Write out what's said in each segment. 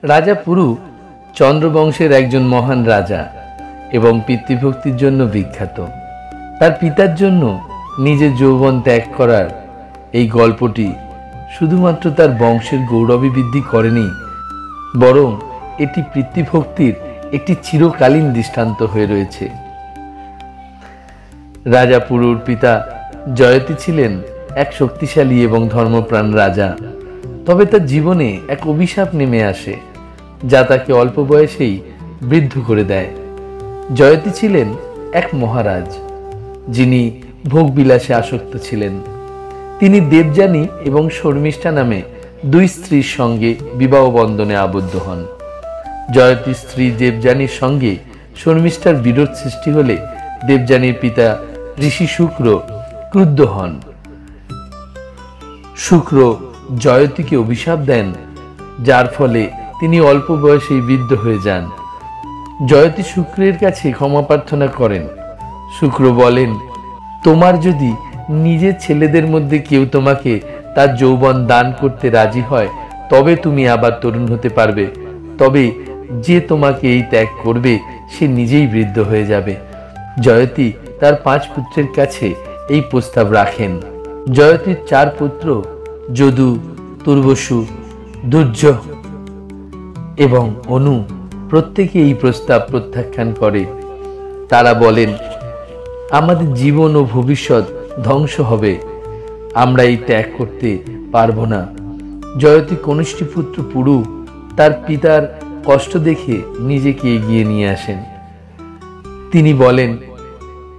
রাজা পুরু চন্দ্রবংশের একজন মহান রাজা এবং পিতৃভক্তির জন্য বিখ্যাত। তার পিতার জন্য নিজের যৌবন ত্যাগ করার এই গল্পটি শুধুমাত্র তার বংশের গৌরবই বৃদ্ধি করেনি, বরং এটি পিতৃভক্তির একটি চিরকালীন দৃষ্টান্ত হয়ে রয়েছে। রাজা পুরুর পিতা জয়তী ছিলেন এক শক্তিশালী এবং ধর্মপ্রাণ রাজা। তবে তার জীবনে এক অভিশাপ নেমে আসে, যা তাকে অল্প বয়সেই বৃদ্ধ করে দেয়। জয়তী ছিলেন এক মহারাজ, যিনি ভোগবিলাসে আসক্ত ছিলেন। তিনি দেবযানী এবং শর্মিষ্ঠা নামে দুই স্ত্রীর সঙ্গে বিবাহ বন্ধনে আবদ্ধ হন। জয়তীর স্ত্রী দেবযানীর সঙ্গে শর্মিষ্ঠার বিরোধ সৃষ্টি হলে দেবযানীর পিতা ঋষি শুক্র ক্রুদ্ধ হন। শুক্র জয়তীকে অভিশাপ দেন, যার ফলে তিনি অল্প বয়সেই বৃদ্ধ হয়ে যান। জয়তী শুক্রের কাছে ক্ষমা প্রার্থনা করেন। শুক্র বলেন, তোমার যদি নিজের ছেলেদের মধ্যে কেউ তোমাকে তার যৌবন দান করতে রাজি হয়, তবে তুমি আবার তরুণ হতে পারবে। তবে যে তোমাকে এই ত্যাগ করবে, সে নিজেই বৃদ্ধ হয়ে যাবে। জয়তী তার 5 পুত্রের কাছে এই প্রস্তাব রাখেন। জয়তীর 4 পুত্র যদু, তুর্বসু, দুর্য এবং অনু প্রত্যেকে এই প্রস্তাব প্রত্যাখ্যান করে। তারা বলেন, আমাদের জীবন ও ভবিষ্যৎ ধ্বংস হবে, আমরা এই ত্যাগ করতে পারবো না। জয়তী কনিষ্ঠ পুত্র পুরু তার পিতার কষ্ট দেখে নিজেকে এগিয়ে নিয়ে আসেন। তিনি বলেন,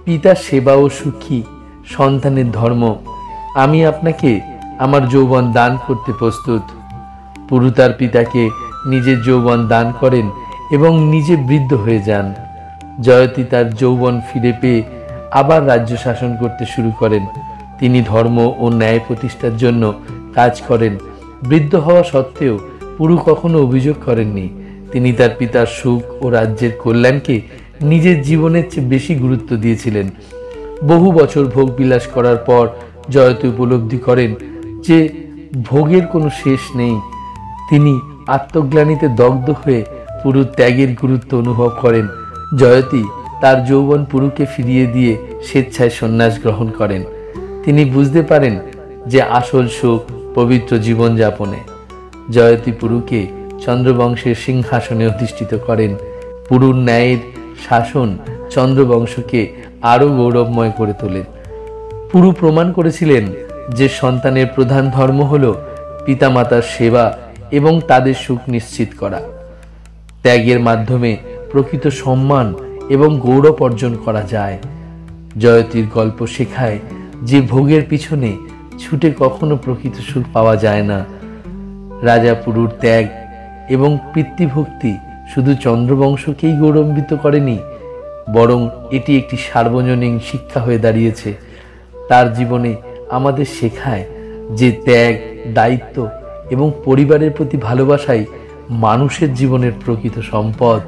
পিতার সেবা ও সুখী সন্তানের ধর্ম, আমি আপনাকে আমার যৌবন দান করতে প্রস্তুত। পুরু তার পিতাকে নিজের যৌবন দান করেন এবং নিজে বৃদ্ধ হয়ে যান। জয়তী তার যৌবন ফিরে পেয়ে আবার রাজ্য শাসন করতে শুরু করেন। তিনি ধর্ম ও ন্যায় প্রতিষ্ঠার জন্য কাজ করেন। বৃদ্ধ হওয়া সত্ত্বেও পুরু কখনো অভিযোগ করেননি। তিনি তার পিতার সুখ ও রাজ্যের কল্যাণকে নিজের জীবনের চেয়ে বেশি গুরুত্ব দিয়েছিলেন। বহু বছর ভোগ বিলাস করার পর জয়তী উপলব্ধি করেন যে ভোগের কোনো শেষ নেই। তিনি আত্মগ্লানিতে দগ্ধ হয়ে পুরুর ত্যাগের গুরুত্ব অনুভব করেন। জয়তী তার যৌবন পুরুকে ফিরিয়ে দিয়ে স্বেচ্ছায় সন্ন্যাস গ্রহণ করেন। তিনি বুঝতে পারেন যে আসল সুখ পবিত্র জীবনযাপনে। জয়তী পুরুকে চন্দ্রবংশের সিংহাসনে অধিষ্ঠিত করেন। পুরুর ন্যায়ের শাসন চন্দ্রবংশকে আরও গৌরবময় করে তোলেন। পুরু প্রমাণ করেছিলেন যে সন্তানের প্রধান ধর্ম হল পিতামাতার সেবা এবং তাদের সুখ নিশ্চিত করা। ত্যাগের মাধ্যমে প্রকৃত সম্মান এবং গৌরব অর্জন করা যায়। জয়তীর গল্প শেখায় যে ভোগের পিছনে ছুটে কখনো প্রকৃত সুখ পাওয়া যায় না। রাজা পুরুর ত্যাগ এবং পিতৃভক্তি শুধু চন্দ্রবংশকেই গৌরবান্বিত করেনি, বরং এটি একটি সার্বজনীন শিক্ষা হয়ে দাঁড়িয়েছে। তার জীবনে আমাদের শেখায় যে ত্যাগ, দায়িত্ব এবং পরিবারের প্রতি ভালোবাসাই মানুষের জীবনের প্রকৃত সম্পদ।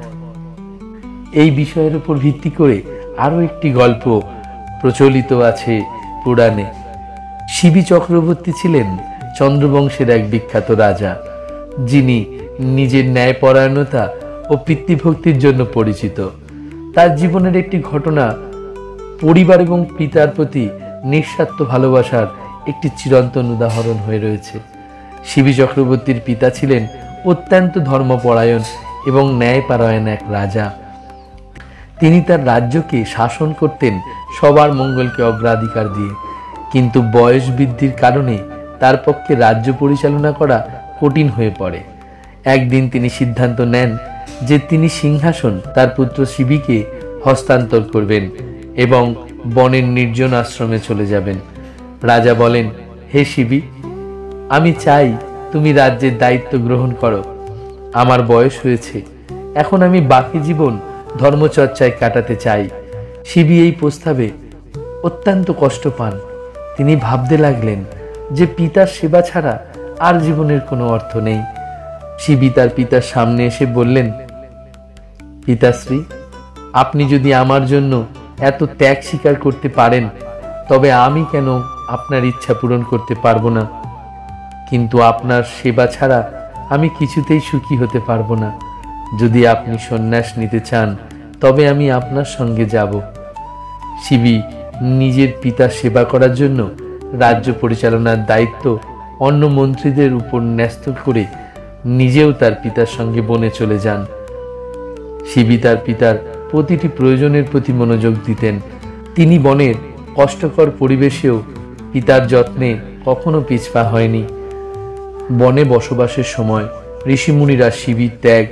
এই বিষয়ের উপর ভিত্তি করে আরও একটি গল্প প্রচলিত আছে পুরাণে। শিবি চক্রবর্তী ছিলেন চন্দ্রবংশের এক বিখ্যাত রাজা, যিনি নিজের ন্যায়পরায়ণতা ও পিতৃভক্তির জন্য পরিচিত। তার জীবনের একটি ঘটনা পরিবার এবং পিতার প্রতি নিঃস্বার্থ ভালোবাসার একটি চিরন্তন উদাহরণ হয়ে রয়েছে। শিবি চক্রবর্তীর পিতা ছিলেন অত্যন্ত ধর্মপরায়ণ এবং ন্যায়পরায়ণ এক রাজা। তিনি তার রাজ্যকে শাসন করতেন সবার মঙ্গলকে অগ্রাধিকার দিয়ে, কিন্তু বয়স বৃদ্ধির কারণে তার পক্ষে রাজ্য পরিচালনা করা কঠিন হয়ে পড়ে। একদিন তিনি সিদ্ধান্ত নেন যে তিনি সিংহাসন তার পুত্র শিবিকে হস্তান্তর করবেন এবং বনের নির্জন আশ্রমে চলে যাবেন। রাজা বলেন, হে শিবি, আমি চাই তুমি রাজ্যের দায়িত্ব গ্রহণ করো। আমার বয়স হয়েছে, এখন আমি বাকি জীবন ধর্মচর্চায় কাটাতে চাই। শিবি এই প্রস্তাবে অত্যন্ত কষ্ট পান। তিনি ভাবতে লাগলেন যে পিতার সেবা ছাড়া আর জীবনের কোনো অর্থ নেই। শিবি তার পিতার সামনে এসে বললেন, পিতাশ্রী, আপনি যদি আমার জন্য এত ত্যাগ স্বীকার করতে পারেন, তবে আমি কেন আপনার ইচ্ছা পূরণ করতে পারবো না? কিন্তু আপনার সেবা ছাড়া আমি কিছুতেই সুখী হতে পারবো না। যদি আপনি সন্ন্যাস নিতে চান তবে আমি আপনার সঙ্গে যাব। শিবি নিজের পিতার সেবা করার জন্য রাজ্য পরিচালনার দায়িত্ব অন্য মন্ত্রীদের উপর ন্যস্ত করে নিজেও তার পিতার সঙ্গে বনে চলে যান। শিবি তার পিতার প্রতিটি প্রয়োজনের প্রতি মনোযোগ দিতেন। তিনি বনের কষ্টকর পরিবেশেও পিতার যত্নে কখনো পিছপা হয়নি। বনে বসবাসের সময় ঋষিমুনিরা শিবির ত্যাগ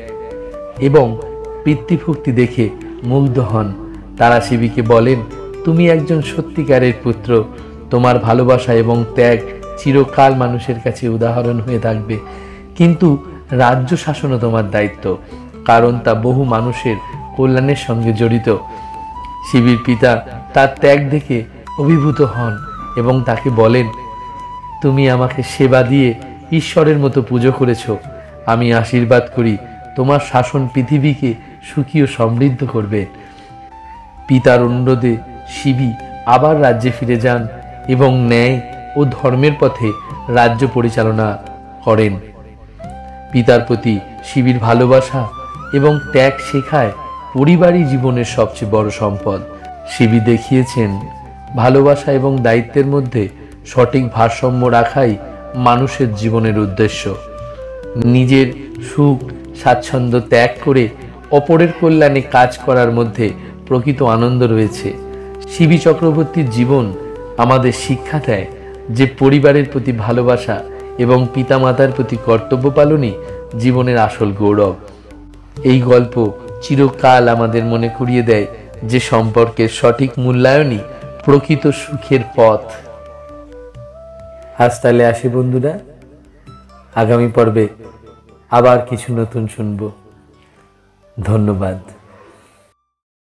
এবং পিতৃভক্তি দেখে মুগ্ধ হন। তারা শিবিকে বলেন, তুমি একজন সত্যিকারের পুত্র। তোমার ভালোবাসা এবং ত্যাগ চিরকাল মানুষের কাছে উদাহরণ হয়ে থাকবে। কিন্তু রাজ্য শাসনও তোমার দায়িত্ব, কারণ তা বহু মানুষের কল্যাণের সঙ্গে জড়িত। শিবির পিতা তার ত্যাগ দেখে অভিভূত হন এবং তাকে বলেন, তুমি আমাকে সেবা দিয়ে ঈশ্বরের মতো পুজো করেছ। আমি আশীর্বাদ করি তোমার শাসন পৃথিবীকে সুখী ও সমৃদ্ধ করবে। পিতার অনুরোধে শিবি আবার রাজ্যে ফিরে যান এবং ন্যায় ও ধর্মের পথে রাজ্য পরিচালনা করেন। পিতার প্রতি শিবির ভালোবাসা এবং ত্যাগ শেখায় পরিবারই জীবনের সবচেয়ে বড় সম্পদ। শিবি দেখিয়েছেন, ভালোবাসা এবং দায়িত্বের মধ্যে সঠিক ভারসাম্য রাখাই মানুষের জীবনের উদ্দেশ্য। নিজের সুখ স্বাচ্ছন্দ্য ত্যাগ করে অপরের কল্যাণে কাজ করার মধ্যে প্রকৃত আনন্দ রয়েছে। শিবি চক্রবর্তীর জীবন আমাদের শিক্ষা দেয় যে পরিবারের প্রতি ভালোবাসা এবং পিতামাতার প্রতি কর্তব্য পালনই জীবনের আসল গৌরব। এই গল্প চিরকাল আমাদের মনে করিয়ে দেয় যে সম্পর্কের সঠিক মূল্যায়নই প্রকৃত সুখের পথ। আজ তাহলে আসি বন্ধুরা, আগামী পর্বে আবার কিছু নতুন শুনবো। ধন্যবাদ।